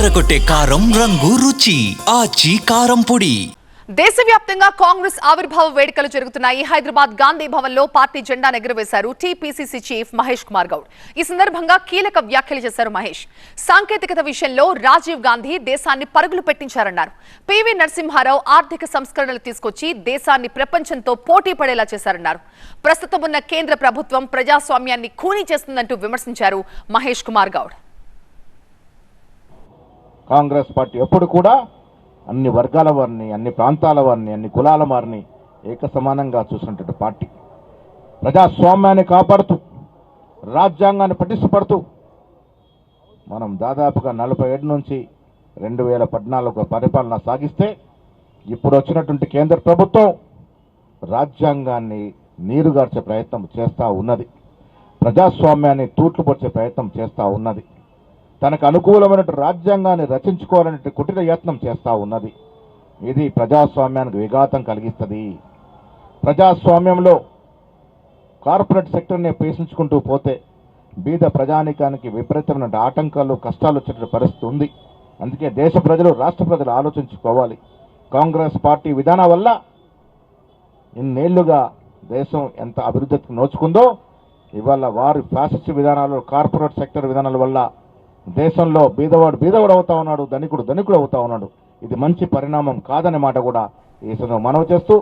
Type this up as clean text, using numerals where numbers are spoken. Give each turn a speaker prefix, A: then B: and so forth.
A: అదరగొట్టే కారం రంగు రుచి ఆచి కారం పొడి.
B: దేశవ్యాప్తంగా కాంగ్రెస్ ఆవిర్భావ వేడుకలు జరుగుతున్నాయి. హైదరాబాద్ గాంధీ భవన్ లో పార్టీ జెండాను ఎగురవేశారు టీపీసీసీ చీఫ్ మహేష్ కుమార్ గౌడ్. ఈ సందర్భంగా కీలక వ్యాఖ్యలు చేశారు మహేష్. సాంకేతికత విషయంలో రాజీవ్ గాంధీ దేశాన్ని పరుగులు పెట్టించారన్నారు. పివి నరసింహారావు ఆర్థిక సంస్కరణలు తీసుకొచ్చి దేశాన్ని ప్రపంచంతో పోటీ పడేలా చేశారన్నారు. ప్రస్తుతం ఉన్న కేంద్ర ప్రభుత్వం ప్రజాస్వామ్యాన్ని ఖూనీ చేస్తుందంటూ విమర్శించారు మహేష్ కుమార్ గౌడ్.
C: కాంగ్రెస్ పార్టీ ఎప్పుడు కూడా అన్ని వర్గాల వారిని, అన్ని ప్రాంతాల వారిని, అన్ని కులాల వారిని ఏక సమానంగా చూసినటువంటి పార్టీ. ప్రజాస్వామ్యాన్ని కాపాడుతూ, రాజ్యాంగాన్ని పటిష్టపడుతూ మనం దాదాపుగా 47 నుంచి 2014 పరిపాలన సాగిస్తే ఇప్పుడు వచ్చినటువంటి కేంద్ర ప్రభుత్వం రాజ్యాంగాన్ని నీరుగార్చే ప్రయత్నం చేస్తూ ఉన్నది. ప్రజాస్వామ్యాన్ని తూట్లు పొడిచే ప్రయత్నం చేస్తూ ఉన్నది. తనకు అనుకూలమైన రాజ్యాంగాన్ని రచించుకోవాలనే కుటిల యత్నం చేస్తూ ఉన్నది. ఇది ప్రజాస్వామ్యానికి విఘాతం కలిగిస్తుంది. ప్రజాస్వామ్యంలో కార్పొరేట్ సెక్టర్ని పేషించుకుంటూ పోతే బీద ప్రజానికానికి విపరీతమైన ఆటంకాలు, కష్టాలు వచ్చే పరిస్థితి ఉంది. అందుకే దేశ ప్రజలు, రాష్ట్ర ప్రజలు ఆలోచించుకోవాలి. కాంగ్రెస్ పార్టీ విధానం వల్ల ఇన్నేళ్లుగా దేశం ఎంత అభివృద్ధికి నోచుకుందో, ఇవాళ వారి ఫ్యాసిస్ట్ విధానాలు, కార్పొరేట్ సెక్టర్ విధానాల వల్ల దేశంలో బీదవాడు అవుతా ఉన్నాడు, ధనికుడు అవుతా ఉన్నాడు. ఇది మంచి పరిణామం కాదనే మాట కూడా ఈ సందర్భంగా మనవి చేస్తూ